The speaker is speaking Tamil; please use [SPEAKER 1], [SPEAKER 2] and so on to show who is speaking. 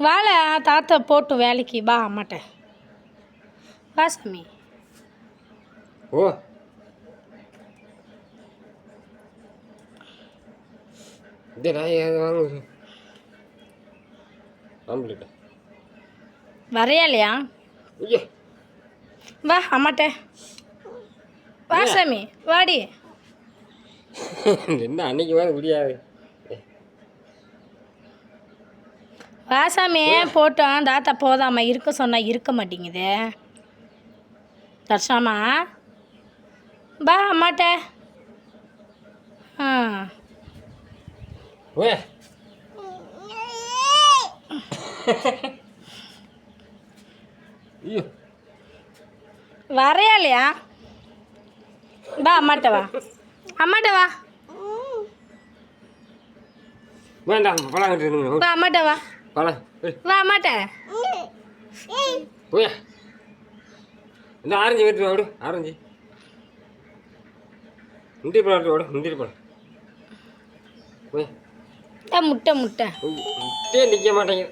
[SPEAKER 1] வாழை தாத்தா போட்டு வேலைக்கு வா அம்மாட்ட வா சாமி.
[SPEAKER 2] ஓ இந்த நாய் வாங்க ஆம்பளை
[SPEAKER 1] வரையாலையா?
[SPEAKER 2] ஐயோ
[SPEAKER 1] வா அம்மாட்ட வா சாமி வாடி.
[SPEAKER 2] என்ன அன்னைக்கு வர முடியாது.
[SPEAKER 1] வா சாமி போட்டோம். தாத்தா போதாம்மா இருக்க சொன்னால் இருக்க மாட்டேங்குது. தர்ஷாமா வா அம்மாட்ட. ஆ
[SPEAKER 2] ஓ ஐயோ
[SPEAKER 1] வரையாலையா? வா அம்மாட்ட வா அம்மாட்ட வா
[SPEAKER 2] வேண்டாம் பழம் கட்டுங்க.
[SPEAKER 1] வா அம்மாட்ட வா
[SPEAKER 2] பழம்
[SPEAKER 1] வா அம்மாட்ட.
[SPEAKER 2] ஓயா இந்த ஆரஞ்சு வெட்டு விடு. ஆரஞ்சு முந்திரி பழம் விடு. முந்திரி பழம் ஓய்
[SPEAKER 1] முட்டை முட்டை
[SPEAKER 2] முட்டே நிற்க மாட்டேங்குது.